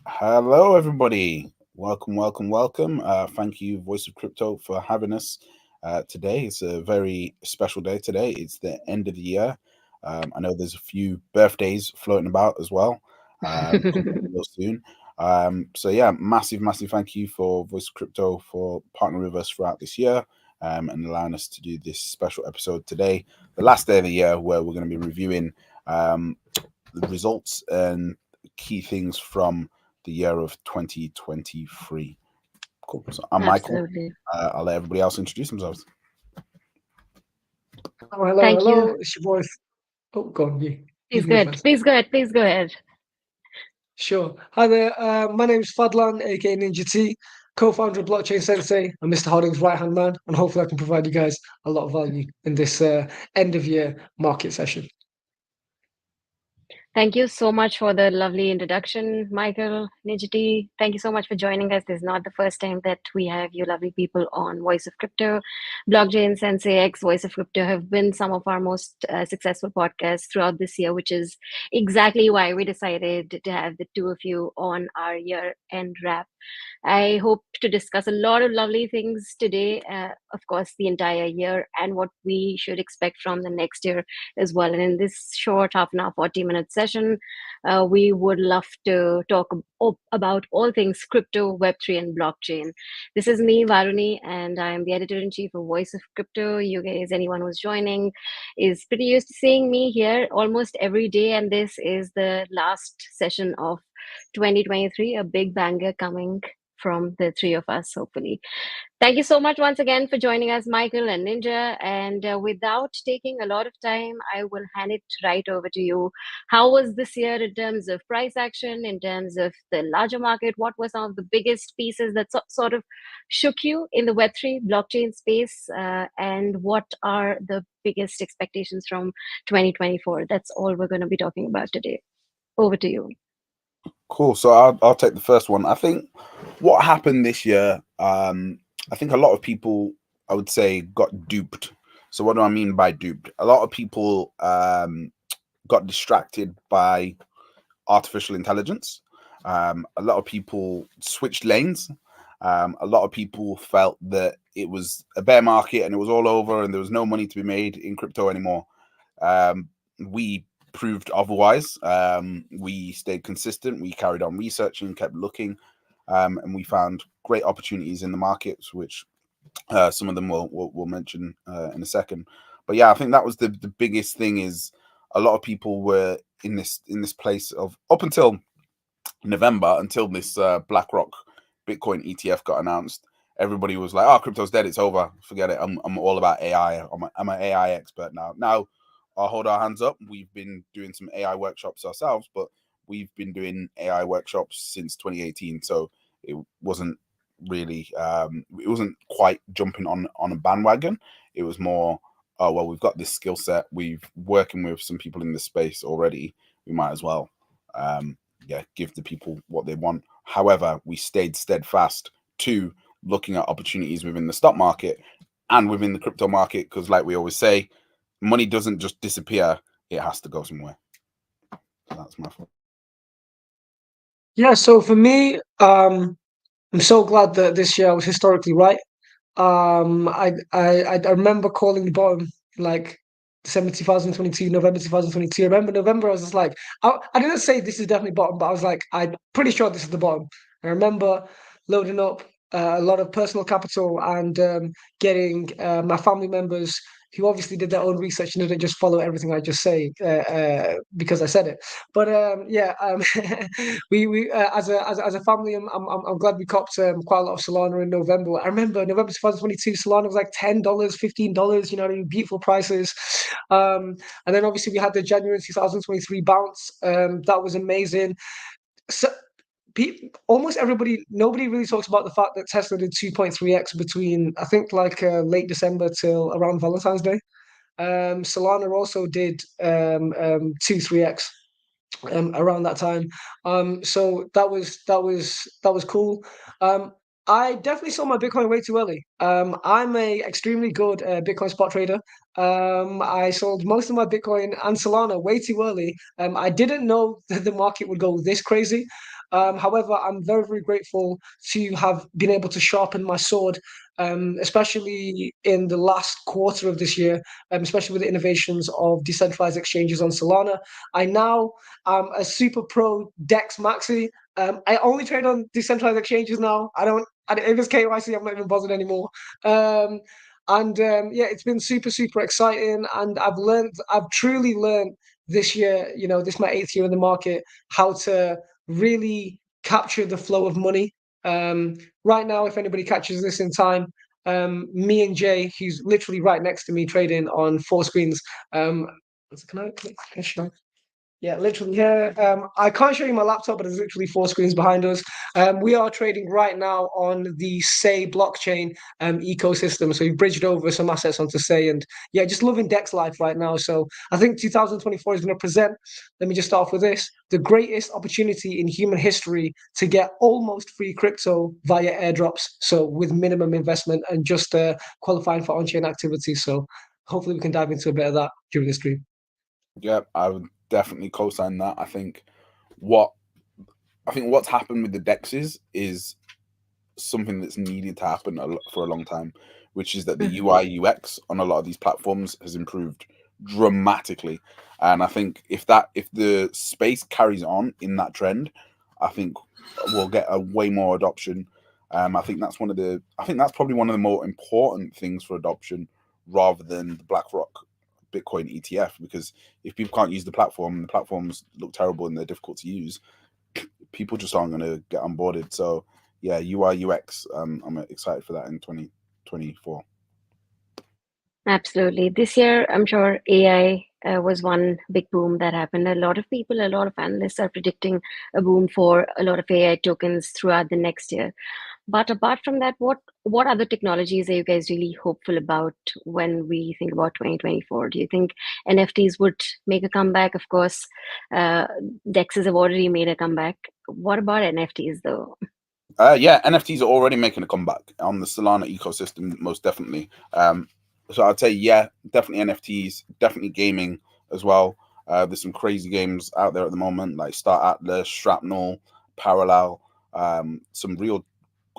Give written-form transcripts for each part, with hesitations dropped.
Hello, everybody. Welcome. Thank you, Voice of Crypto, for having us today. It's a very special day today. It's the end of the year. I know there's a few birthdays floating about as well, coming up real soon. So, massive thank you for Voice of Crypto for partnering with us throughout this year and allowing us to do this special episode today, the last day of the year, where we're going to be reviewing the results and key things from the year of 2023. Cool. So I'm Michael. Absolutely. I'll let everybody else introduce themselves. Thank you. Hello. It's your voice. Oh, go on, you Please can go go ahead. first. Please go ahead. Please go ahead. Sure. Hi there. My name's Fadlan, aka Ninja T, co-founder of Blockchain Sensei, and Mr. Harding's right-hand man. And hopefully, I can provide you guys a lot of value in this end-of-year market session. Thank you so much for the lovely introduction, Michael, Nijiti. Thank you so much for joining us. This is not the first time that we have you lovely people on Voice of Crypto. Blockchain, Sensei X, Voice of Crypto have been some of our most successful podcasts throughout this year, which is exactly why we decided to have the two of you on our year-end wrap. I hope to discuss a lot of lovely things today, of course, the entire year and what we should expect from the next year as well. And in this short half an hour, 40-minute session, we would love to talk about all things crypto, Web3, and blockchain. This is me, Varuni, and I'm the editor-in-chief of Voice of Crypto. You guys, anyone who's joining, is pretty used to seeing me here almost every day, and this is the last session of 2023, a big banger coming from the three of us, hopefully. Thank you so much once again for joining us, Michael and Ninja. And without taking a lot of time, I will hand it right over to you. How was this year in terms of price action, in terms of the larger market? What were some of the biggest pieces that sort of shook you in the Web3 blockchain space? And what are the biggest expectations from 2024? That's all we're going to be talking about today. Over to you. Cool. So I'll take the first one. I think what happened this year, I think a lot of people, I would say, got duped. So what do I mean by duped? A lot of people got distracted by artificial intelligence. A lot of people switched lanes. A lot of people felt that it was a bear market and it was all over and there was no money to be made in crypto anymore. We proved otherwise. We stayed consistent. We carried on researching, kept looking, and we found great opportunities in the markets, which some of them we'll mention in a second. But yeah, I think that was the biggest thing. Is a lot of people were in this place of up until November, until this BlackRock Bitcoin ETF got announced. Everybody was like, "Oh, crypto's dead. It's over. Forget it. I'm all about AI. I'm an AI expert now." Now, I'll hold our hands up. We've been doing some AI workshops ourselves, but we've been doing AI workshops since 2018. So it wasn't really, it wasn't quite jumping on a bandwagon. It was more, oh well, we've got this skill set. We've working with some people in this space already. We might as well, give the people what they want. However, we stayed steadfast to looking at opportunities within the stock market and within the crypto market, because like we always say, money doesn't just disappear, it has to go somewhere. So that's my fault. Yeah. So for me, I'm so glad that this year I was historically right. I remember calling the bottom like December 2022, November 2022. I remember November, I was just like, I didn't say this is definitely bottom, but I was like, I'm pretty sure this is the bottom. I remember loading up a lot of personal capital and getting my family members who obviously did their own research and didn't just follow everything I just say because I said it. But we as a family, I'm glad we copped quite a lot of Solana in November. I remember November 2022, Solana was like $10, $15. You know, beautiful prices. And then obviously we had the January 2023 bounce. That was amazing. So almost everybody, nobody really talks about the fact that Tesla did 2.3x between I think like late December till around Valentine's Day. Solana also did 2-3x around that time. So that was cool. I definitely sold my Bitcoin way too early. I'm a extremely good Bitcoin spot trader. I sold most of my Bitcoin and Solana way too early. I didn't know that the market would go this crazy. However, I'm very, very grateful to have been able to sharpen my sword, especially in the last quarter of this year, especially with the innovations of decentralized exchanges on Solana. I now am a super pro Dex Maxi. I only trade on decentralized exchanges now. If it's KYC, I'm not even bothered anymore. Yeah, it's been super, super exciting. And I've truly learned this year, this is my 8th year in the market, how to really capture the flow of money. Right now, if anybody catches this in time, me and Jay, who's literally right next to me trading on 4 screens. Can I click? Yeah, literally here. I can't show you my laptop, but there's literally 4 screens behind us. We are trading right now on the Say blockchain ecosystem. So we've bridged over some assets onto Say, and yeah, just loving Dex life right now. So I think 2024 is going to present, let me just start off with this, the greatest opportunity in human history to get almost free crypto via airdrops. So with minimum investment and just qualifying for on-chain activities. So hopefully we can dive into a bit of that during the stream. Yeah, I would definitely co-sign that. I think what's happened with the dexes is something that's needed to happen for a long time, which is that the UI UX on a lot of these platforms has improved dramatically. And I think if the space carries on in that trend, I think we'll get a way more adoption. I think that's probably one of the more important things for adoption, rather than the BlackRock Bitcoin ETF, because if people can't use the platform and the platforms look terrible and they're difficult to use, people just aren't going to get onboarded. So yeah, UI UX, I'm excited for that in 2024. Absolutely. This year, I'm sure AI was one big boom that happened. A lot of people, a lot of analysts are predicting a boom for a lot of AI tokens throughout the next year. But apart from that, what other technologies are you guys really hopeful about when we think about 2024? Do you think NFTs would make a comeback? Of course, DEXs have already made a comeback. What about NFTs though? Yeah, NFTs are already making a comeback on the Solana ecosystem, most definitely. So I'd say, yeah, definitely NFTs, definitely gaming as well. There's some crazy games out there at the moment, like Star Atlas, Shrapnel, Parallel. Some real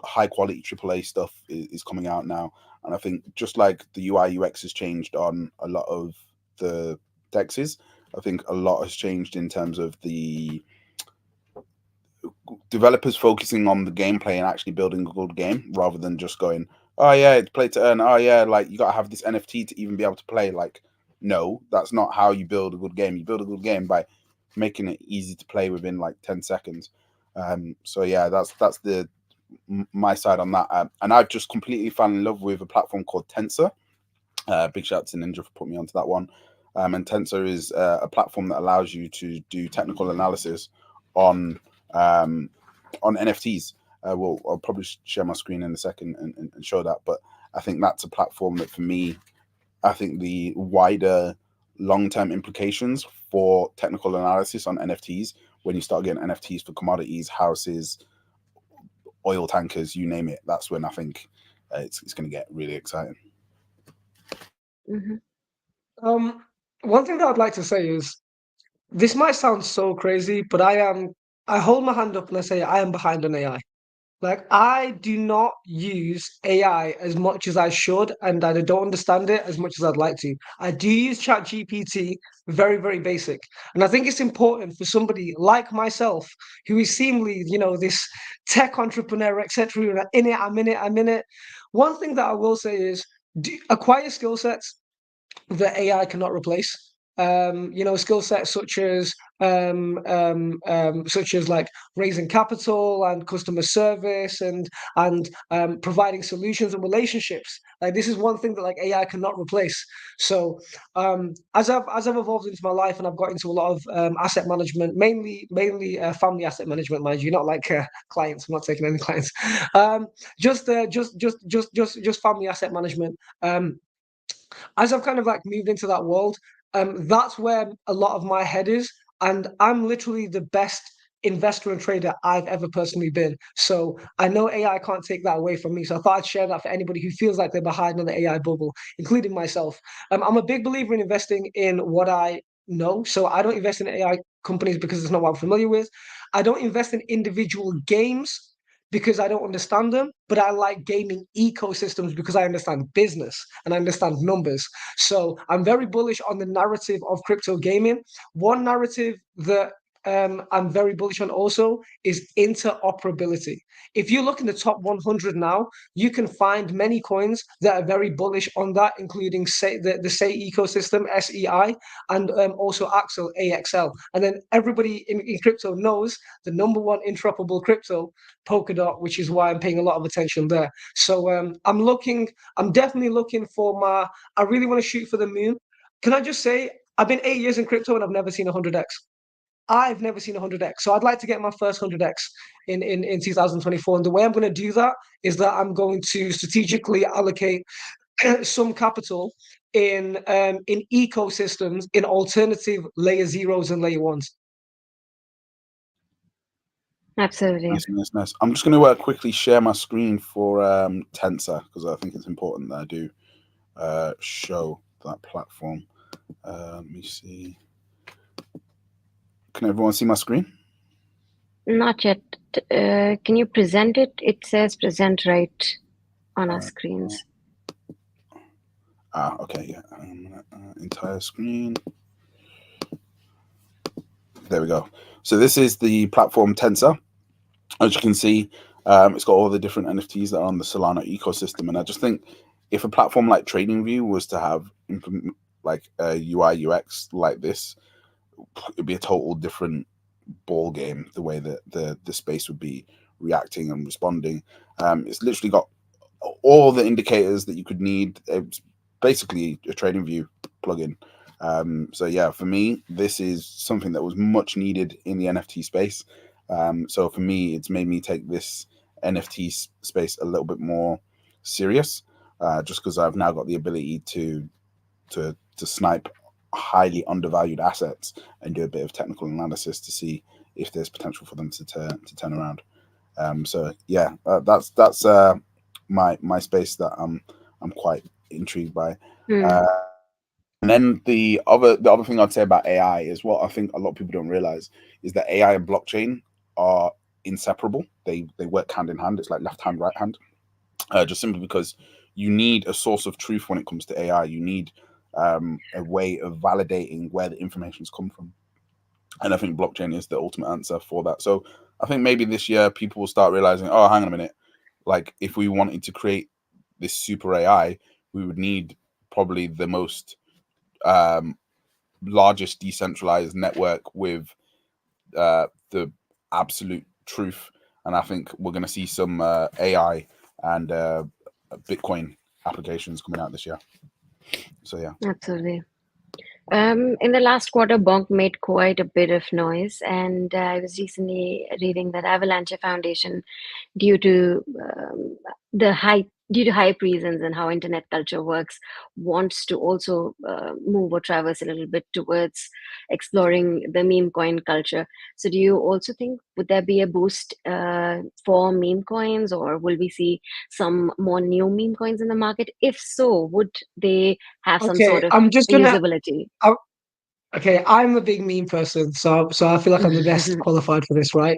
high quality AAA stuff is coming out now. And I think just like the UI UX has changed on a lot of the dexes, I think a lot has changed in terms of the developers focusing on the gameplay and actually building a good game, rather than just going, oh yeah, it's play to earn. Oh yeah, like you gotta have this NFT to even be able to play. Like, no, that's not how you build a good game. You build a good game by making it easy to play within like 10 seconds. So yeah, that's my side on that. And I've just completely fallen in love with a platform called Tensor. Big shout out to Ninja for putting me onto that one. And Tensor is a platform that allows you to do technical analysis on NFTs. I'll probably share my screen in a second and show that. But I think that's a platform that, for me, I think the wider long-term implications for technical analysis on NFTs, when you start getting NFTs for commodities, houses, oil tankers, you name it, that's when I think it's going to get really exciting. Mm-hmm. One thing that I'd like to say is, this might sound so crazy, but I hold my hand up and I say I am behind on AI. Like, I do not use AI as much as I should, and I don't understand it as much as I'd like to. I do use ChatGPT, very, very basic. And I think it's important for somebody like myself, who is seemingly, this tech entrepreneur, etc. I'm in it. One thing that I will say is, acquire skill sets that AI cannot replace. Skill sets such as like raising capital and customer service and providing solutions and relationships. Like, this is one thing that like AI cannot replace. So as I've evolved into my life and I've got into a lot of asset management, mainly family asset management, mind you, not like clients. I'm not taking any clients. Just family asset management. As I've kind of like moved into that world, that's where a lot of my head is, and I'm literally the best investor and trader I've ever personally been. So I know AI can't take that away from me. So I thought I'd share that for anybody who feels like they're behind on the AI bubble, including myself. I'm a big believer in investing in what I know. So I don't invest in AI companies because it's not what I'm familiar with. I don't invest in individual games because I don't understand them, but I like gaming ecosystems because I understand business and I understand numbers. So I'm very bullish on the narrative of crypto gaming. One narrative that I'm very bullish on also is interoperability. If you look in the top 100 now, you can find many coins that are very bullish on that, including the SEI ecosystem, SEI, and also Axel, AXL. And then everybody in crypto knows the number one interoperable crypto, Polkadot, which is why I'm paying a lot of attention there. So I'm definitely looking for I really want to shoot for the moon. Can I just say, I've been 8 years in crypto and I've never seen 100x. I've never seen 100x. So I'd like to get my first 100x in 2024. And the way I'm going to do that is that I'm going to strategically allocate some capital in ecosystems, in alternative layer zeros and layer ones. Absolutely. Nice. I'm just going to quickly share my screen for Tensor because I think it's important that I do show that platform. Let me see. Can everyone see my screen? Not yet. Can you present it? It says present right on our screens. Okay, yeah. Entire screen. There we go. So this is the platform Tensor. As you can see, it's got all the different NFTs that are on the Solana ecosystem. And I just think if a platform like TradingView was to have like a UI UX like this, it'd be a total different ball game, the way that the space would be reacting and responding. It's literally got all the indicators that you could need. It's basically a TradingView plugin. So yeah, for me, this is something that was much needed in the NFT space. So for me, it's made me take this NFT space a little bit more serious, just because I've now got the ability to snipe highly undervalued assets and do a bit of technical analysis to see if there's potential for them to turn around. So yeah, that's my space that I'm quite intrigued by. And then the other thing I'd say about AI is what I think a lot of people don't realize is that AI and blockchain are inseparable. They work hand in hand. It's like left hand, right hand. Just simply because you need a source of truth when it comes to AI. You need a way of validating where the information's come from. And I think blockchain is the ultimate answer for that. So I think maybe this year people will start realizing, oh, hang on a minute. Like if we wanted to create this super AI, we would need probably the most largest decentralized network with the absolute truth. And I think we're going to see some AI and Bitcoin applications coming out this year. So yeah, absolutely. In the last quarter, Bonk made quite a bit of noise, and I was recently reading that Avalanche Foundation, due to hype reasons and how internet culture works, wants to also move or traverse a little bit towards exploring the meme coin culture. So do you also think, would there be a boost for meme coins, or will we see some more new meme coins in the market? If so, would they have some sort of usability? Okay, I'm a big meme person, so I feel like I'm the best qualified for this, right?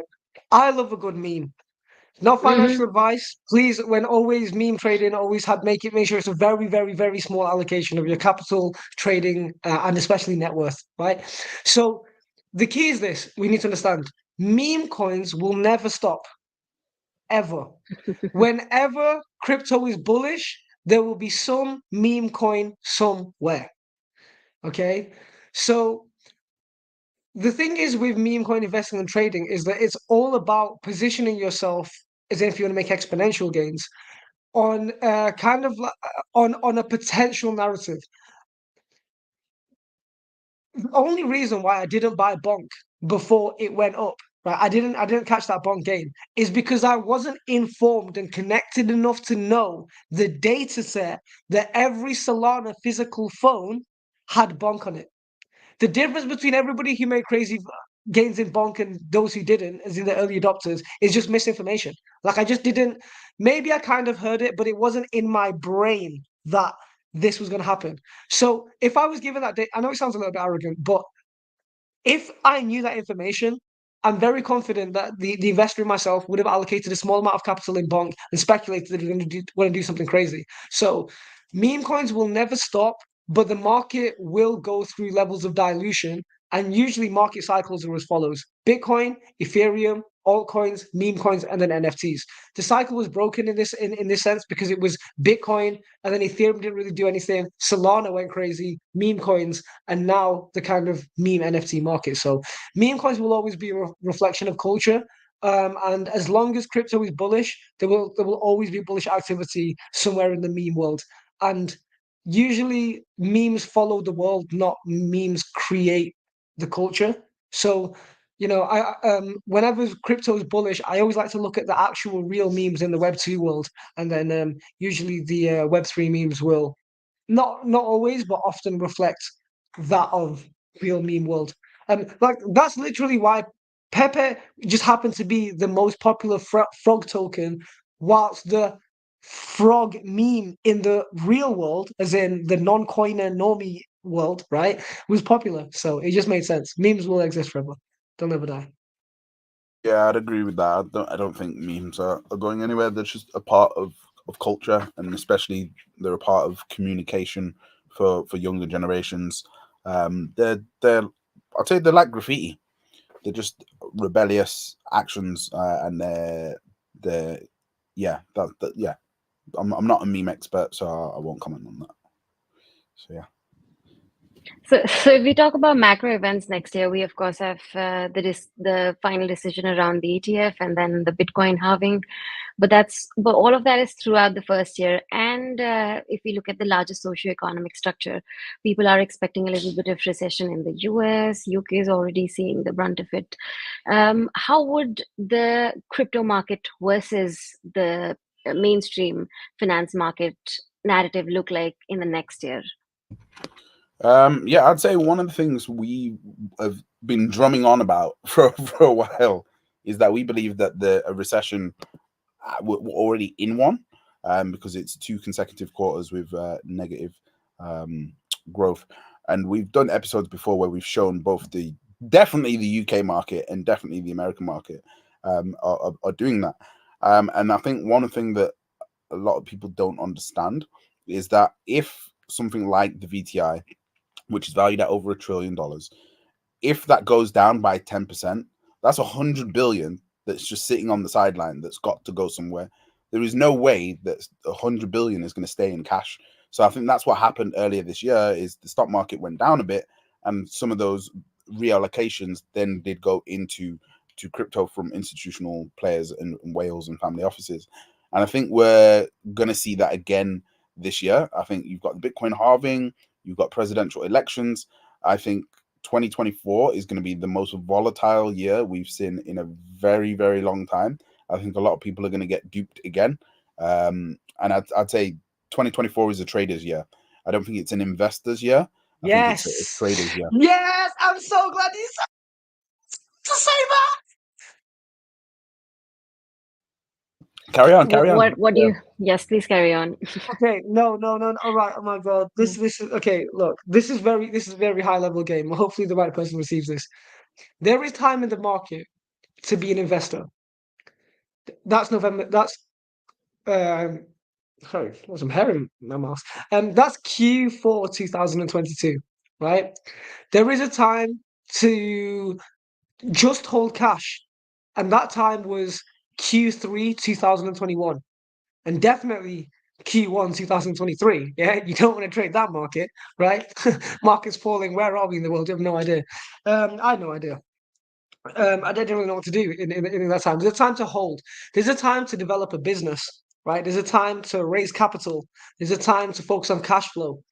I love a good meme. Not financial advice. Please, when always meme trading, always make sure it's a very, very, very small allocation of your capital trading and especially net worth, right? So the key is this: we need to understand meme coins will never stop, ever. Whenever crypto is bullish, there will be some meme coin somewhere. Okay, so the thing is with meme coin investing and trading is that it's all about positioning yourself as if you want to make exponential gains on on a potential narrative. The only reason why I didn't buy Bonk before it went up, right? I didn't catch that Bonk gain, is because I wasn't informed and connected enough to know the data set that every Solana physical phone had Bonk on it. The difference between everybody who made crazy gains in bonk and those who didn't, as in the early adopters, is just misinformation. Like I just didn't. Maybe I kind of heard it, but it wasn't in my brain that this was going to happen. So if I was given that, I know it sounds a little bit arrogant, but if I knew that information, I'm very confident that the investor in myself would have allocated a small amount of capital in bonk and speculated that they're going to do something crazy. So meme coins will never stop, but the market will go through levels of dilution. And usually market cycles are as follows: Bitcoin, Ethereum, altcoins, meme coins, and then NFTs. The cycle was broken in this sense because it was Bitcoin, and then Ethereum didn't really do anything. Solana went crazy, meme coins, and now the kind of meme NFT market. So meme coins will always be a reflection of culture. And as long as crypto is bullish, there will always be bullish activity somewhere in the meme world. And usually memes follow the world, not memes create the culture. So, I whenever crypto is bullish, I always like to look at the actual real memes in the Web 2 world, and then usually the Web 3 memes will not always, but often reflect that of real meme world. Like that's literally why Pepe just happened to be the most popular frog token, whilst the frog meme in the real world, as in the non-coiner normie world, right, was popular. So it just made sense. Memes will exist forever. They'll never die. Yeah, I'd agree with that. I don't think memes are going anywhere. They're just a part of culture, and especially they're a part of communication for younger generations. They're I'd say they're like graffiti. They're just rebellious actions, and they're yeah, yeah. I'm not a meme expert, so I won't comment on that. So yeah. So if we talk about macro events next year, we of course have the final decision around the ETF and then the Bitcoin halving, but all of that is throughout the first year. And if we look at the larger socioeconomic structure, people are expecting a little bit of recession in the US. UK is already seeing the brunt of it. How would the crypto market versus the mainstream finance market narrative look like in the next year? Yeah, I'd say one of the things we have been drumming on about for a while is that we believe that a recession we're already in one, because it's 2 consecutive quarters with negative growth, and we've done episodes before where we've shown both definitely the UK market and definitely the American market are doing that, and I think one thing that a lot of people don't understand is that if something like the VTI, which is valued at over $1 trillion, if that goes down by 10%, that's 100 billion that's just sitting on the sideline that's got to go somewhere. There is no way that 100 billion is going to stay in cash. So I think that's what happened earlier this year is the stock market went down a bit, and some of those reallocations then did go into crypto from institutional players in Wales and family offices. And I think we're going to see that again this year. I think you've got the Bitcoin halving, you've got presidential elections. I think 2024 is going to be the most volatile year we've seen in a very, very long time. I think a lot of people are going to get duped again. And I'd say 2024 is a trader's year. I don't think it's an investor's year. I think it's a trader's year. Yes, I'm so glad you said to say that. Carry on. What do you? Yes, please carry on. Okay, no. All right. Oh my God, this is okay. Look, this is very high level game. Hopefully, the right person receives this. There is time in the market to be an investor. That's November. That's sorry, there's some hair in my mouth. That's Q4 2022, right? There is a time to just hold cash, and that time was Q3 2021. And definitely Q1 2023. Yeah, you don't want to trade that market, right? Market's falling. Where are we in the world? You have no idea. I had no idea. I didn't really know what to do in that time. There's a time to hold. There's a time to develop a business, right? There's a time to raise capital. There's a time to focus on cash flow.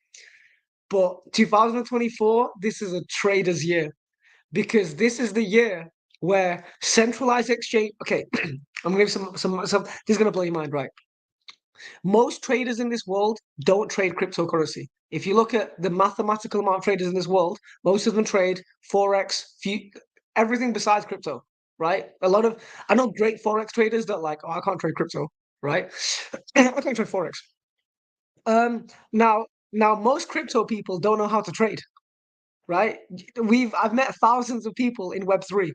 But 2024, this is a trader's year because this is the year where centralized exchange. Okay, I'm gonna give some. This is gonna blow your mind, right? Most traders in this world don't trade cryptocurrency. If you look at the mathematical amount of traders in this world, most of them trade Forex, everything besides crypto, right? I know great forex traders that like, oh, I can't trade crypto, right? I can't trade forex. Now most crypto people don't know how to trade, right? I've met thousands of people in Web3,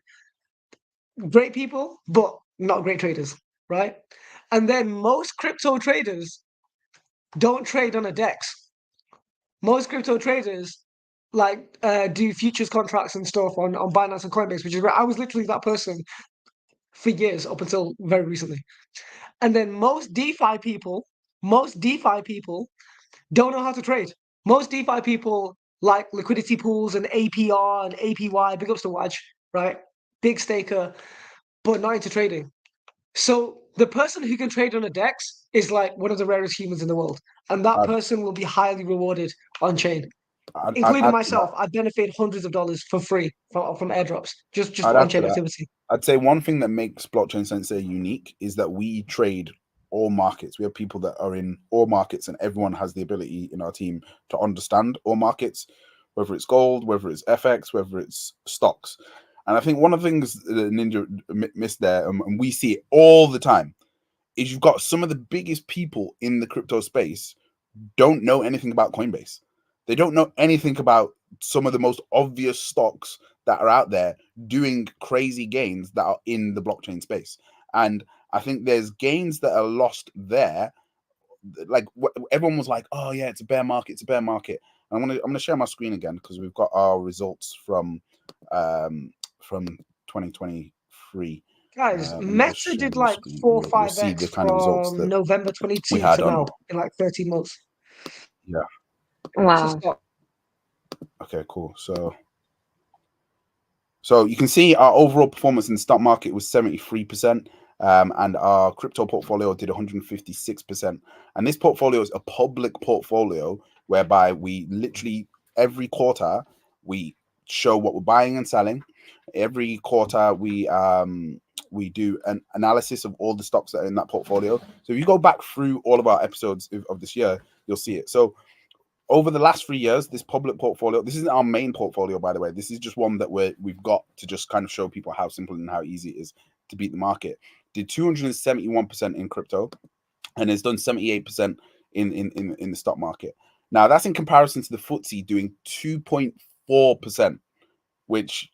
great people, but not great traders, right? And then most crypto traders don't trade on a DEX. Most crypto traders like do futures contracts and stuff on Binance and Coinbase, which is where I was literally that person for years up until very recently. And then most DeFi people don't know how to trade. Most DeFi people like liquidity pools and APR and APY, big ups to Waj, right? Big staker, but not into trading. So the person who can trade on a DEX is like one of the rarest humans in the world. And that I'd- person will be highly rewarded on chain. I'd Including add to myself, that. I benefit hundreds of dollars for free from airdrops, just I'd for add to on-chain that. activity. I'd say one thing that makes Blockchain Sensei unique is that we trade all markets. We have people that are in all markets, and everyone has the ability in our team to understand all markets, whether it's gold, whether it's FX, whether it's stocks. And I think one of the things that Ninja missed there, and we see it all the time, is you've got some of the biggest people in the crypto space don't know anything about Coinbase. They don't know anything about some of the most obvious stocks that are out there doing crazy gains that are in the blockchain space. And I think there's gains that are lost there. Like everyone was like, "Oh yeah, it's a bear market. It's a bear market." And I'm gonna share my screen again because we've got our results from 2023. Guys, Let me just Meta share did my like screen. 4 or You'll see 5x the kind of results from that November we 22 had to on. now in like 13 months. Yeah. Wow. Okay, cool. So you can see our overall performance in the stock market was 73%, and our crypto portfolio did 156%. And this portfolio is a public portfolio whereby we literally every quarter we show what we're buying and selling. Every quarter we do an analysis of all the stocks that are in that portfolio. So if you go back through all of our episodes of this year, you'll see it. So over the last 3 years, this public portfolio, this isn't our main portfolio, by the way. This is just one that we've got to just kind of show people how simple and how easy it is to beat the market. Did 271% in crypto, and has done 78% in the stock market. Now that's in comparison to the FTSE doing 2.4%, which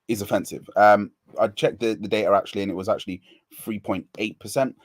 is offensive. I checked the data actually, and it was actually 3.8%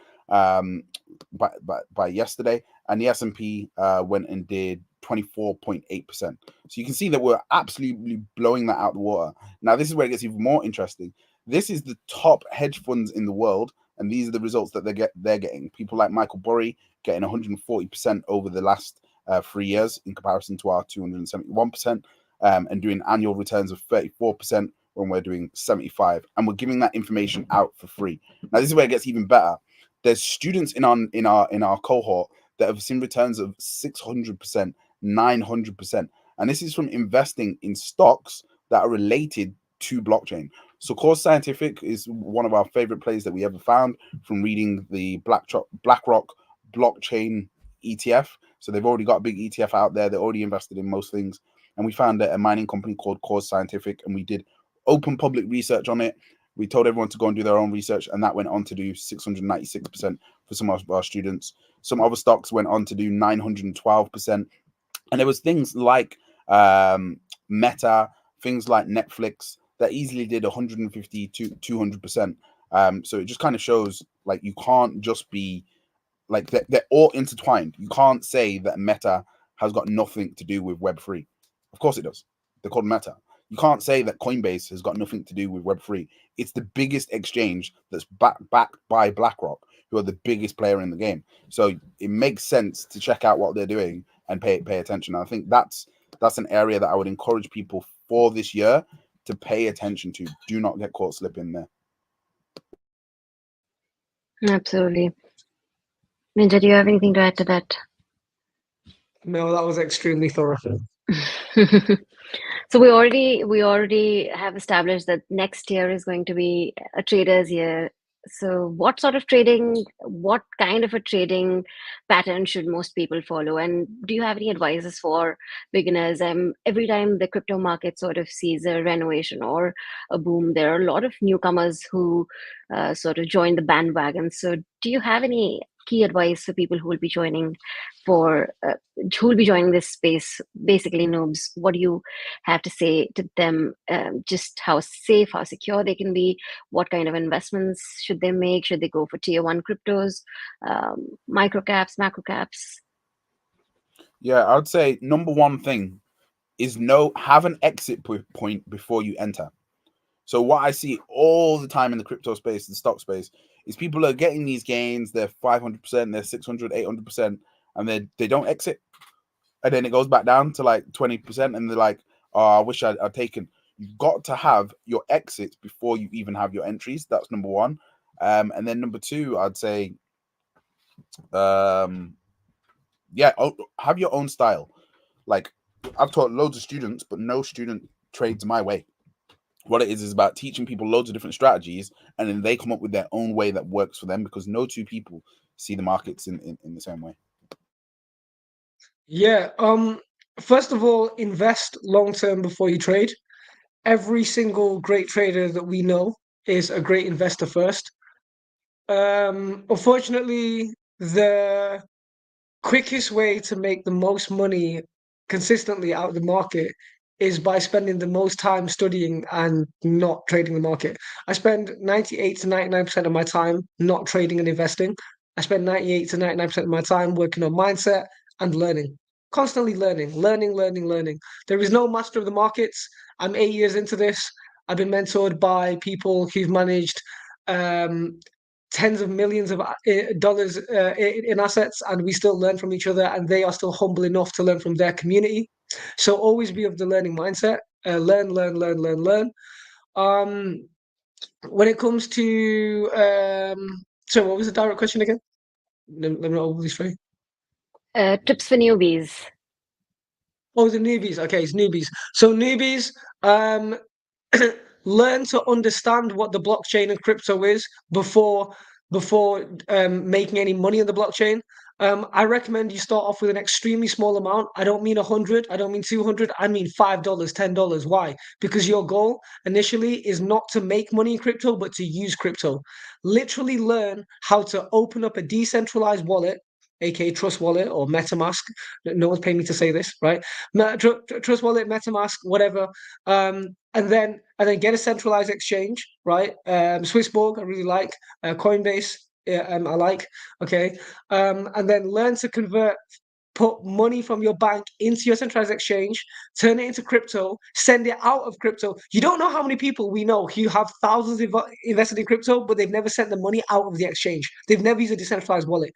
by yesterday, and the S&P went and did 24.8%. So you can see that we're absolutely blowing that out the water. Now this is where it gets even more interesting. This is the top hedge funds in the world, and these are the results that they're getting. People like Michael Burry getting 140% over the last 3 years in comparison to our 271%, and doing annual returns of 34% when we're doing 75, and we're giving that information out for free. Now this is where it gets even better. There's students in our cohort that have seen returns of 600%, 900%, and this is from investing in stocks that are related to blockchain. So Core Scientific is one of our favorite plays that we ever found from reading the BlackRock blockchain ETF. So they've already got a big ETF out there. They're already invested in most things. And we found a mining company called Core Scientific, and we did open public research on it. We told everyone to go and do their own research, and that went on to do 696% for some of our students. Some other stocks went on to do 912%. And there was things like Meta, things like Netflix that easily did 150 to 200%. So it just kind of shows like you can't just be like they're all intertwined. You can't say that Meta has got nothing to do with Web3. Of course it does. They're called Meta. You can't say that Coinbase has got nothing to do with Web3. It's the biggest exchange that's backed by BlackRock, who are the biggest player in the game. So it makes sense to check out what they're doing and pay attention. I think that's an area that I would encourage people for this year to pay attention to. Do not get caught slipping there. Absolutely. Ninja, do you have anything to add to that? No, that was extremely thorough. So we already have established that next year is going to be a trader's year. So, what sort of trading, what kind of a trading pattern should most people follow? And do you have any advices for beginners? Every time the crypto market sort of sees a renovation or a boom, there are a lot of newcomers who sort of join the bandwagon. So, do you have any key advice for people who will be joining who will be joining this space, basically noobs? What do you have to say to them? Just how safe, how secure they can be? What kind of investments should they make? Should they go for tier one cryptos, micro caps, macro caps? Yeah, I would say number one thing is have an exit point before you enter. So what I see all the time in the crypto space, the stock space, is people are getting these gains. They're 500%, they're 600, 800%, and they don't exit. And then it goes back down to like 20%, and they're like, oh, I wish I'd taken. You've got to have your exits before you even have your entries. That's number one. And then number two, I'd say, have your own style. Like, I've taught loads of students, but no student trades my way. What it is about teaching people loads of different strategies, and then they come up with their own way that works for them, because no two people see the markets in the same way. Yeah. First of all, invest long term before you trade. Every single great trader that we know is a great investor first. Unfortunately, the quickest way to make the most money consistently out of the market is by spending the most time studying and not trading the market. I spend 98 to 99% of my time not trading and investing. I spend 98 to 99% of my time working on mindset and learning. Constantly learning. There is no master of the markets. I'm 8 years into this. I've been mentored by people who've managed um, tens of millions of dollars in assets, and we still learn from each other, and they are still humble enough to learn from their community. So always be of the learning mindset. Learn. Um, when it comes to so what was the direct question again? Let me not overly stray. Tips for newbies. Oh, the newbies. Okay, it's newbies. So newbies, um, learn to understand what the blockchain and crypto is before making any money on the blockchain. I recommend you start off with an extremely small amount. I don't mean 100. I don't mean 200. I mean $5, $10. Why? Because your goal initially is not to make money in crypto, but to use crypto. Literally learn how to open up a decentralized wallet, aka Trust Wallet or MetaMask. No one's paying me to say this, right? Trust Wallet, MetaMask, whatever. And then get a centralized exchange, right? Swissborg, I really like. Coinbase, yeah, I like. Okay, and then learn to put money from your bank into your centralized exchange, turn it into crypto, send it out of crypto. You don't know how many people we know who have thousands invested in crypto, but they've never sent the money out of the exchange. They've never used a decentralized wallet.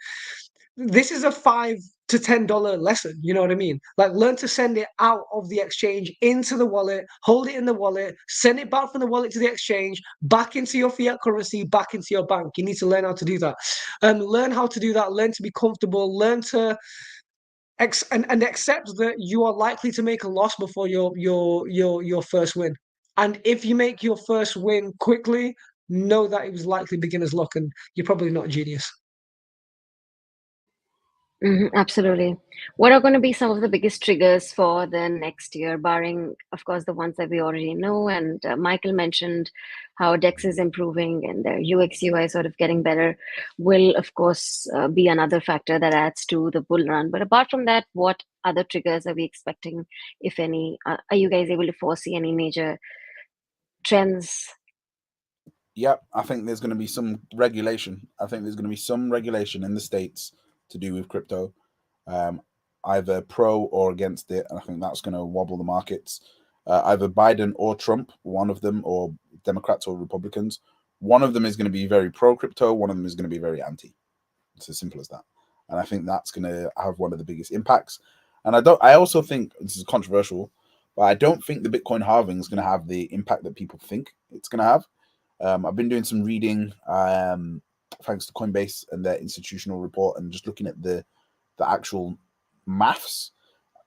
This is a $5 to $10 lesson. You know what I mean? Like, learn to send it out of the exchange into the wallet, hold it in the wallet, send it back from the wallet to the exchange, back into your fiat currency, back into your bank. You need to learn how to do that. Learn how to do that. Learn to be comfortable. Learn to and accept that you are likely to make a loss before your first win. And if you make your first win quickly, know that it was likely beginner's luck, and you're probably not a genius. Absolutely. What are going to be some of the biggest triggers for the next year, barring, of course, the ones that we already know? And Michael mentioned how DEX is improving and their UX UI sort of getting better. Will, of course, be another factor that adds to the bull run. But apart from that, what other triggers are we expecting, if any? Are you guys able to foresee any major trends? Yep, I think there's going to be some regulation. I think there's going to be some regulation in the States to do with crypto, either pro or against it. And I think that's going to wobble the markets. Either Biden or Trump, one of them, or Democrats or Republicans. One of them is going to be very pro crypto. One of them is going to be very anti. It's as simple as that. And I think that's going to have one of the biggest impacts. And I also think, this is controversial, but I don't think the Bitcoin halving is going to have the impact that people think it's going to have. I've been doing some reading, thanks to Coinbase and their institutional report, and just looking at the actual maths.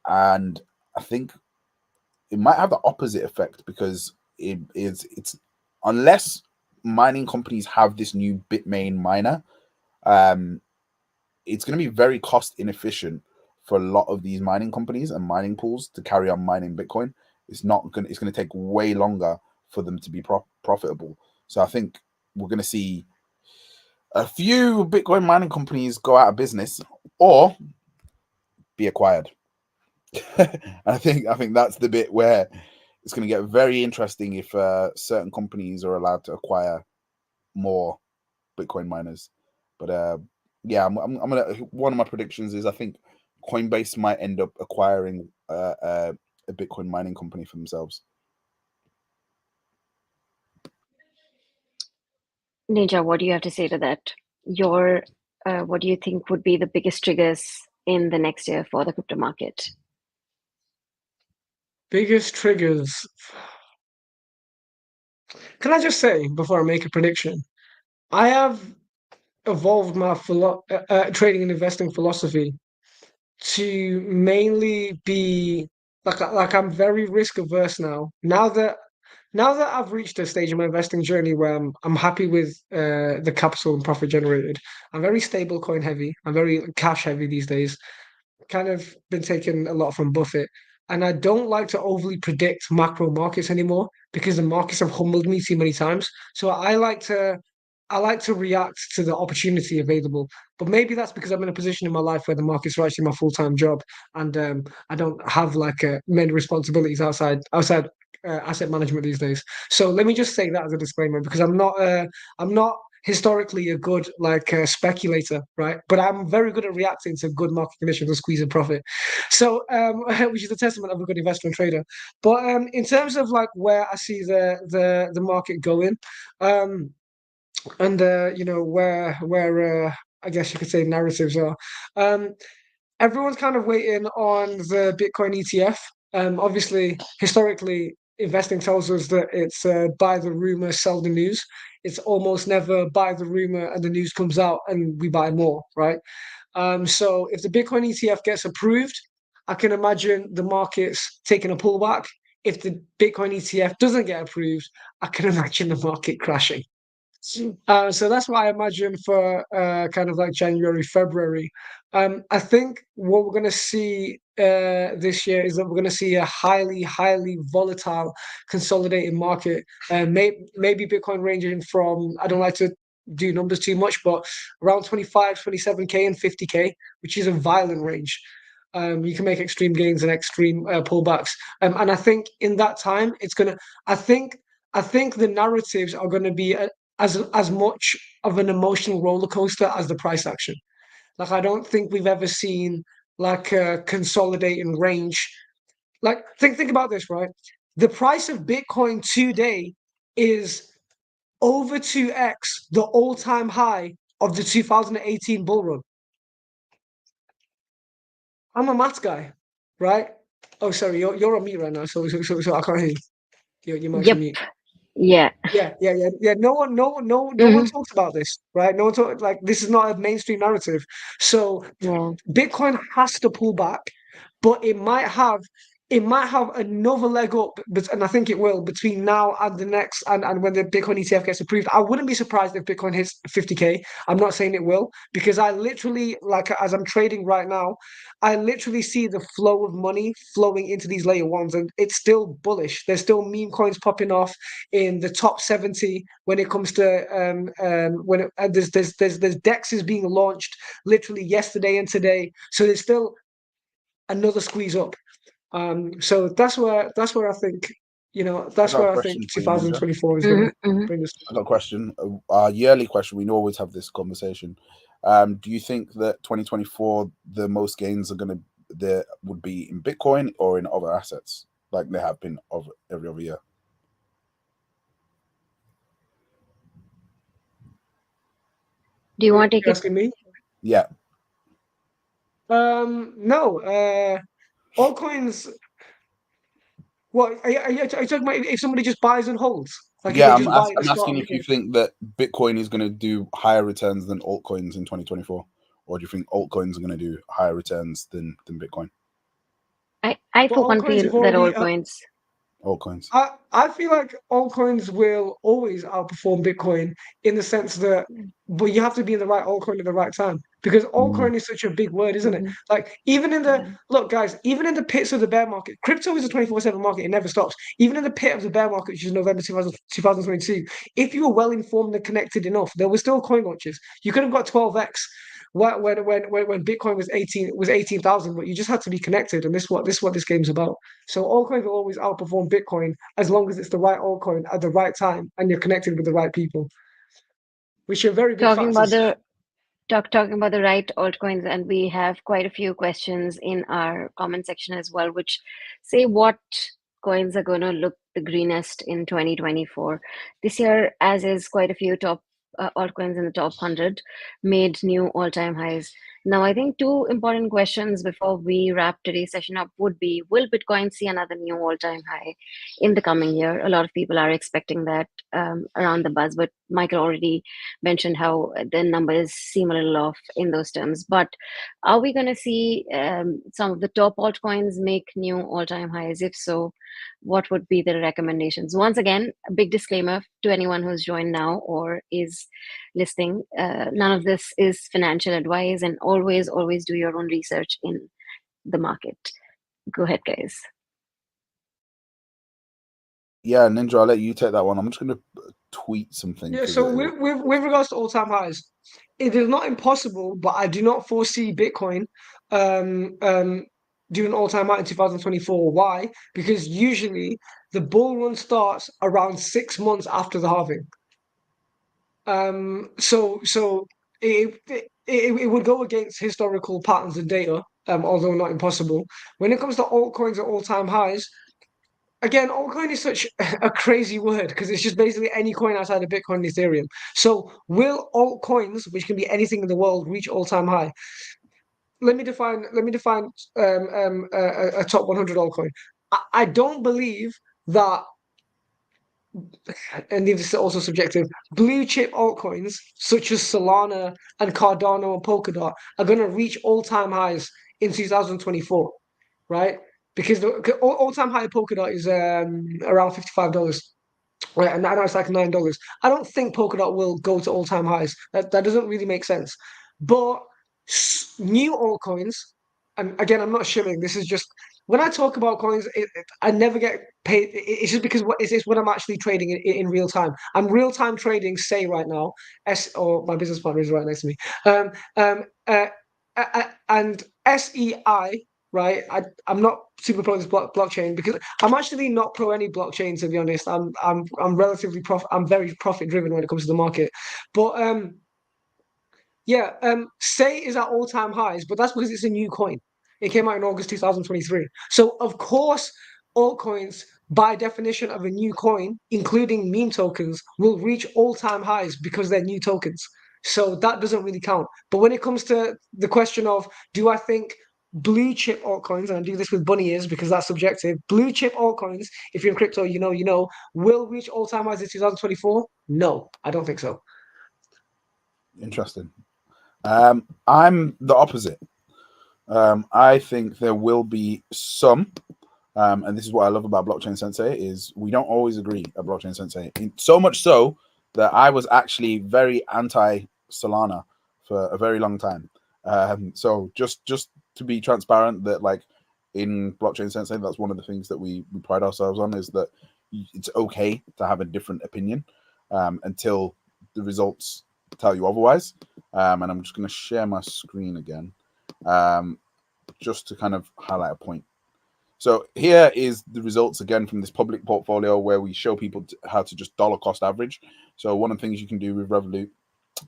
And I think it might have the opposite effect, because it's unless mining companies have this new Bitmain miner, it's going to be very cost inefficient for a lot of these mining companies and mining pools to carry on mining Bitcoin. It's going to take way longer for them to be profitable. So I think we're going to see a few Bitcoin mining companies go out of business or be acquired. I think that's the bit where it's going to get very interesting if certain companies are allowed to acquire more Bitcoin miners. But yeah, I'm gonna. One of my predictions is I think Coinbase might end up acquiring a Bitcoin mining company for themselves. Ninja, what do you have to say to that? What do you think would be the biggest triggers in the next year for the crypto market? Biggest triggers. Can I just say before I make a prediction, I have evolved my trading and investing philosophy to mainly be like I'm very risk averse now. Now that I've reached a stage in my investing journey where I'm happy with the capital and profit generated, I'm very stable coin heavy. I'm very cash heavy these days. Kind of been taking a lot from Buffett. And I don't like to overly predict macro markets anymore because the markets have humbled me too many times. So I like to react to the opportunity available. But maybe that's because I'm in a position in my life where the markets are actually my full-time job, and I don't have like many responsibilities outside asset management these days. So let me just say that as a disclaimer because I'm not historically a good speculator, right? But I'm very good at reacting to good market conditions and squeezing profit. So which is a testament of a good investor and trader. But in terms of like where I see the market going, and you know where I guess you could say narratives are. Everyone's kind of waiting on the Bitcoin ETF. Obviously, historically, investing tells us that it's buy the rumor, sell the news. It's almost never buy the rumor and the news comes out and we buy more, right? So if the Bitcoin ETF gets approved, I can imagine the markets taking a pullback. If the Bitcoin ETF doesn't get approved, I can imagine the market crashing. So that's what I imagine for kind of like January, February. I think what we're going to see this year is that we're going to see a highly, highly volatile, consolidated market. Maybe Bitcoin ranging from, I don't like to do numbers too much, but around 25, 27K and 50K, which is a violent range. You can make extreme gains and extreme pullbacks. And I think in that time, I think the narratives are going to be as much of an emotional roller coaster as the price action. Like I don't think we've ever seen like a consolidating range. Like think about this, right? The price of Bitcoin today is over 2x the all-time high of the 2018 bull run. I'm a maths guy, right? Oh, sorry, you're on mute right now, so I can't hear you. Your mic's on mute. Yeah. Yeah. No one talks about this, right? No one talks like this is not a mainstream narrative. So Bitcoin has to pull back, but it might have another leg up, and I think it will between now and the next and when the Bitcoin ETF gets approved. I wouldn't be surprised if Bitcoin hits 50K. I'm not saying it will because I literally as I'm trading right now, I literally see the flow of money flowing into these layer ones, and it's still bullish. There's still meme coins popping off in the top 70 when it comes to there's DEXs being launched literally yesterday and today. So there's still another squeeze up. So that's where I think that's where I think 2024 is going to bring us. I got a question, a yearly question. We always have this conversation. Do you think that 2024 the most gains would be in Bitcoin or in other assets like they have been every other year? Do you want to take it? Asking me? Yeah. No. Altcoins. What are you talking about? If somebody just buys and holds, like yeah, if they just I'm asking if you think that Bitcoin is going to do higher returns than altcoins in 2024, or do you think altcoins are going to do higher returns than Bitcoin? I for one feel that altcoins. altcoins. I feel like altcoins will always outperform Bitcoin in the sense that, but you have to be in the right altcoin at the right time because altcoin is such a big word, isn't it? Mhm. Like even in the Mhm. look, guys, even in the pits of the bear market, crypto is a 24/7 market; it never stops. Even in the pit of the bear market, which is November 2022, if you were well informed and connected enough, there were still coin launches. You could have got 12x when Bitcoin was 18,000, but you just had to be connected, and this is what this game's about. So altcoins will always outperform Bitcoin as long as it's the right altcoin at the right time and you're connected with the right people, which are very big Talking about factors. the talking about the right altcoins, and we have quite a few questions in our comment section as well, which say what coins are going to look the greenest in 2024. This year, as is quite a few top altcoins in the top 100 made new all-time highs. Now, I think two important questions before we wrap today's session up would be, will Bitcoin see another new all-time high in the coming year? A lot of people are expecting that around the buzz, but Michael already mentioned how the numbers seem a little off in those terms. But are we going to see some of the top altcoins make new all-time highs? If so, what would be the recommendations? Once again, a big disclaimer to anyone who's joined now or is listening. None of this is financial advice, and always do your own research in the market. Go ahead, guys. Yeah, Ninja, I'll let you take that one. I'm just going to tweet something. Yeah, so with regards to all-time highs, it is not impossible, but I do not foresee Bitcoin doing all-time high in 2024. Why? Because usually the bull run starts around 6 months after the halving. So it would go against historical patterns and data, although not impossible. When it comes to altcoins at all-time highs, again, altcoin is such a crazy word because it's just basically any coin outside of Bitcoin and Ethereum. So will altcoins, which can be anything in the world, reach all-time high? Let me define a top 100 altcoin. I don't believe that, and this is also subjective, blue chip altcoins such as Solana and Cardano and Polkadot are going to reach all-time highs in 2024, right? Because the all-time high of Polkadot is around $55. Right, and now it's like $9. I don't think Polkadot will go to all-time highs. That doesn't really make sense. But new altcoins, and again, I'm not shilling. This is just when I talk about coins, I never get paid. It's just because it's when I'm actually trading in real time. I'm real time trading. Say right now, or my business partner is right next to me. Um, um, uh, and SEI. Right, I'm not super pro this blockchain because I'm actually not pro any blockchain, to be honest. I'm relatively I'm very profit driven when it comes to the market. But Say is at all-time highs, but that's because it's a new coin. It came out in August 2023. So of course, altcoins, by definition of a new coin, including meme tokens, will reach all-time highs because they're new tokens. So that doesn't really count. But when it comes to the question of do I think blue chip altcoins, and I do this with bunny ears because that's subjective, blue chip altcoins, if you're in crypto, you know, will reach all-time highs in 2024? No, I don't think so. Interesting. I'm the opposite. I think there will be some, and this is what I love about Blockchain Sensei, is we don't always agree at Blockchain Sensei. So much so that I was actually very anti-Solana for a very long time. So just to be transparent, that like in Blockchain Sensei, that's one of the things that we pride ourselves on, is that it's okay to have a different opinion until the results tell you otherwise. And I'm just going to share my screen again, just to kind of highlight a point. So here is the results again from this public portfolio where we show people how to just dollar cost average. So one of the things you can do with Revolut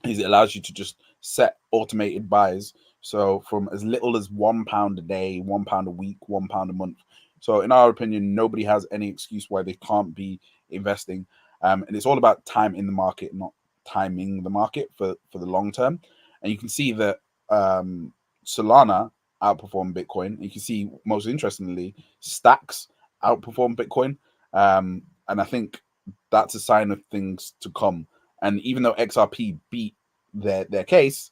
is it allows you to just set automated buys. So from as little as £1 a day, £1 a week, £1 a month. So in our opinion, nobody has any excuse why they can't be investing. And it's all about time in the market, not timing the market for the long term. And you can see that Solana outperformed Bitcoin. You can see, most interestingly, Stacks outperformed Bitcoin. And I think that's a sign of things to come. And even though XRP beat their case,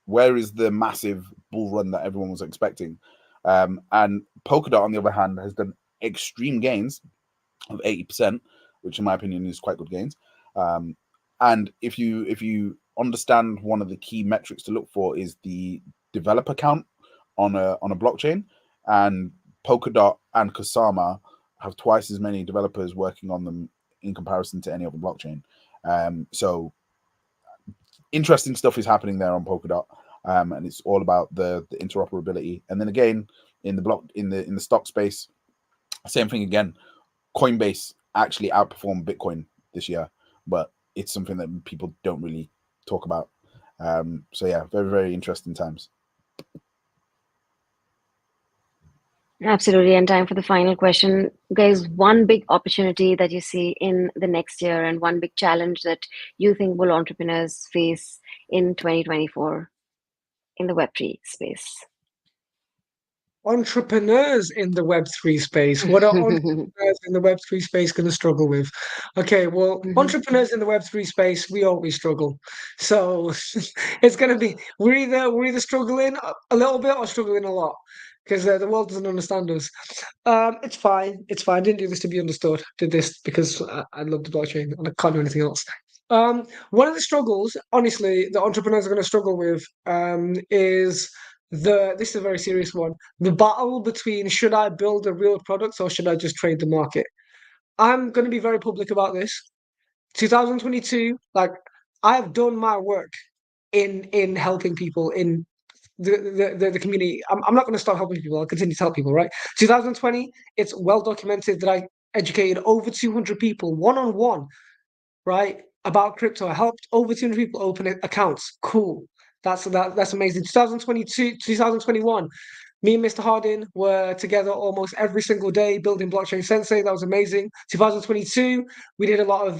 where is the massive bull run that everyone was expecting? And Polkadot, on the other hand, has done extreme gains. of 80%, which in my opinion is quite good gains. And if you understand, one of the key metrics to look for is the developer count on a blockchain, and Polkadot and Kusama have twice as many developers working on them in comparison to any other blockchain. So interesting stuff is happening there on Polkadot, and it's all about the interoperability. And then again, in the stock space, same thing again. Coinbase actually outperformed Bitcoin this year, but it's something that people don't really talk about. So yeah, very, very interesting times. Absolutely. And time for the final question. Guys, one big opportunity that you see in the next year and one big challenge that you think will entrepreneurs face in 2024 in the Web3 space? Entrepreneurs in the Web3 space. What are entrepreneurs in the Web3 space going to struggle with? Okay, well, entrepreneurs in the Web3 space, we always struggle. So it's going to be, we're either struggling a little bit or struggling a lot, because the world doesn't understand us. It's fine. It's fine. I didn't do this to be understood. Did this because I love the blockchain and I can't do anything else. One of the struggles, honestly, that entrepreneurs are going to struggle with is this is a very serious one. The battle between, should I build a real product or should I just trade the market? I'm going to be very public about this. 2022, like, I have done my work in helping people in the community. I'm not going to stop helping people. I'll continue to help people, right? 2020, it's well documented that I educated over 200 people one-on-one, right, about crypto. I helped over 200 people open accounts. Cool. That's amazing. 2022, 2021, me and Mr. Harding were together almost every single day building Blockchain Sensei. That was amazing. 2022, we did a lot of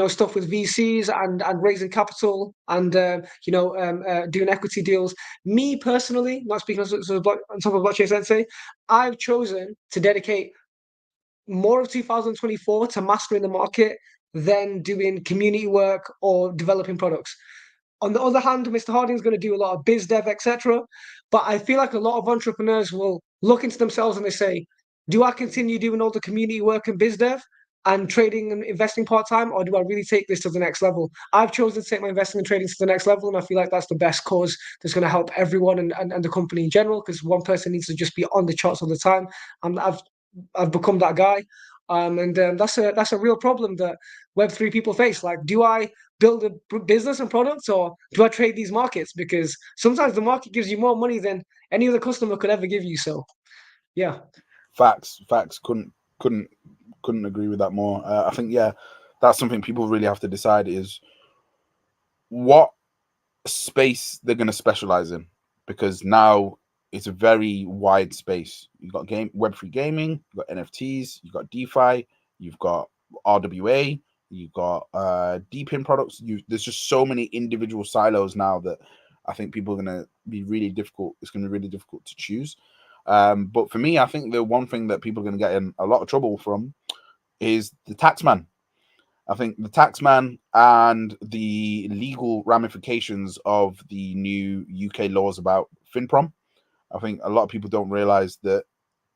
stuff with VCs and raising capital and doing equity deals. Me personally, not speaking on top of Blockchain Sensei, I've chosen to dedicate more of 2024 to mastering the market than doing community work or developing products. On the other hand, Mr. Harding's going to do a lot of biz dev, etc. But I feel like a lot of entrepreneurs will look into themselves and they say, do I continue doing all the community work and biz dev and trading and investing part-time, or do I really take this to the next level? I've chosen to take my investing and trading to the next level, and I feel like that's the best cause that's going to help everyone and the company in general, because one person needs to just be on the charts all the time. I've become that guy. That's a real problem that Web3 people face. Like, do I build a business and products, or do I trade these markets? Because sometimes the market gives you more money than any other customer could ever give you. So, yeah. Facts. Couldn't agree with that more. I think, yeah, that's something people really have to decide, is what space they're going to specialize in, because now it's a very wide space. You've got Web3 gaming, you've got NFTs, you've got DeFi, you've got RWA, you've got DePIN products. There's just so many individual silos now that I think people are going to be really difficult. It's going to be really difficult to choose. But for me, I think the one thing that people are going to get in a lot of trouble from is the taxman. I think the taxman and the legal ramifications of the new UK laws about FinProm. I think a lot of people don't realize that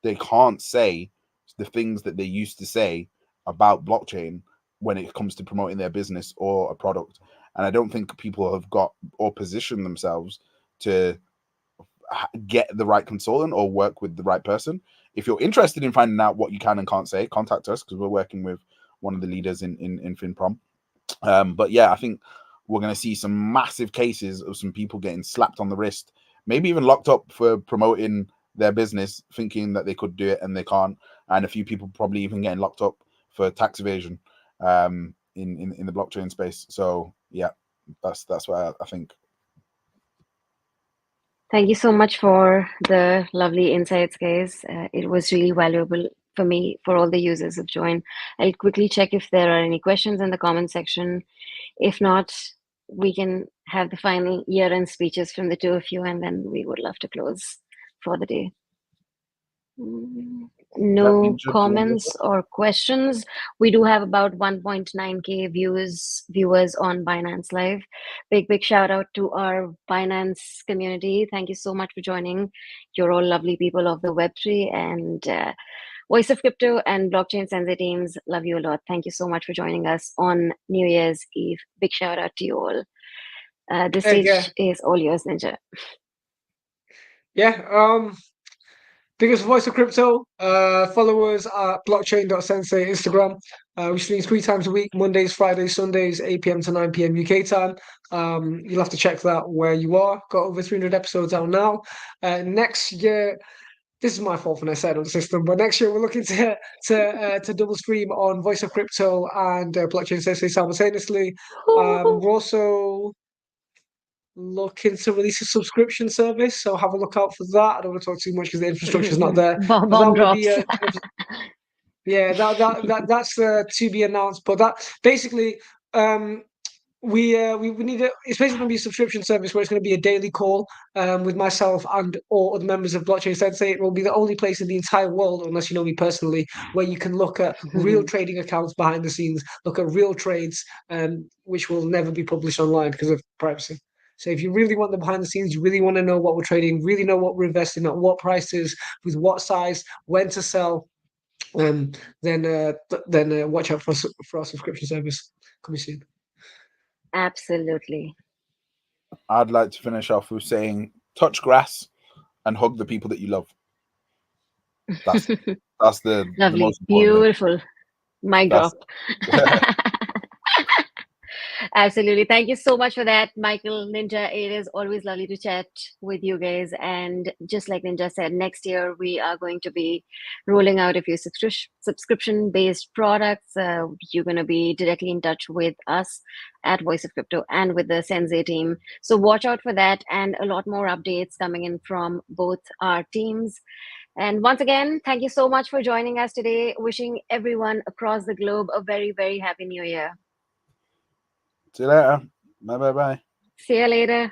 they can't say the things that they used to say about blockchain when it comes to promoting their business or a product. And I don't think people have got or positioned themselves to get the right consultant or work with the right person. If you're interested in finding out what you can and can't say, contact us, because we're working with one of the leaders in FinProm. But yeah, I think we're going to see some massive cases of some people getting slapped on the wrist, maybe even locked up for promoting their business, thinking that they could do it and they can't. And a few people probably even getting locked up for tax evasion in the blockchain space. So yeah, that's what I think. Thank you so much for the lovely insights, guys. It was really valuable for me, for all the users who've joined. I'll quickly check if there are any questions in the comment section. If not, we can have the final year-end speeches from the two of you, and then we would love to close for the day. No comments or questions. We do have about 1.9K viewers on Binance Live. Big shout out to our Binance community. Thank you so much for joining. You're all lovely people of the Web3, and Voice of Crypto and Blockchain Sensei teams, love you a lot. Thank you so much for joining us on New Year's Eve. Big shout out to you all. This stage is all yours, Ninja. Yeah. Biggest Voice of Crypto. Follow us at blockchain.sensei Instagram. We stream 3 times a week, Mondays, Fridays, Sundays, 8 p.m. to 9 p.m. UK time. You'll have to check that where you are. Got over 300 episodes out now. Next year, this is my fault when I said on the system, but next year we're looking to double stream on Voice of Crypto and Blockchain Sensei simultaneously. We're also looking to release a subscription service, so have a look out for that. I don't want to talk too much because the infrastructure is not there. Bomb That will drops. be yeah, that's to be announced. But that basically, we need it's basically going to be a subscription service where it's going to be a daily call with myself and all other members of Blockchain Sensei. It will be the only place in the entire world, unless you know me personally, where you can look at real trading accounts behind the scenes, look at real trades, which will never be published online because of privacy. So if you really want the behind the scenes, you really want to know what we're trading, really know what we're investing at, what prices, with what size, when to sell, then watch out for our subscription service coming soon. Absolutely. I'd like to finish off with saying, touch grass and hug the people that you love. That's the Lovely, most important beautiful. Mic drop. Absolutely. Thank you so much for that, Michael, Ninja. It is always lovely to chat with you guys. And just like Ninja said, next year we are going to be rolling out a few subscription-based products. You're going to be directly in touch with us at Voice of Crypto and with the Sensei team. So watch out for that and a lot more updates coming in from both our teams. And once again, thank you so much for joining us today. Wishing everyone across the globe a very, very happy new year. See you later. Bye. See you later.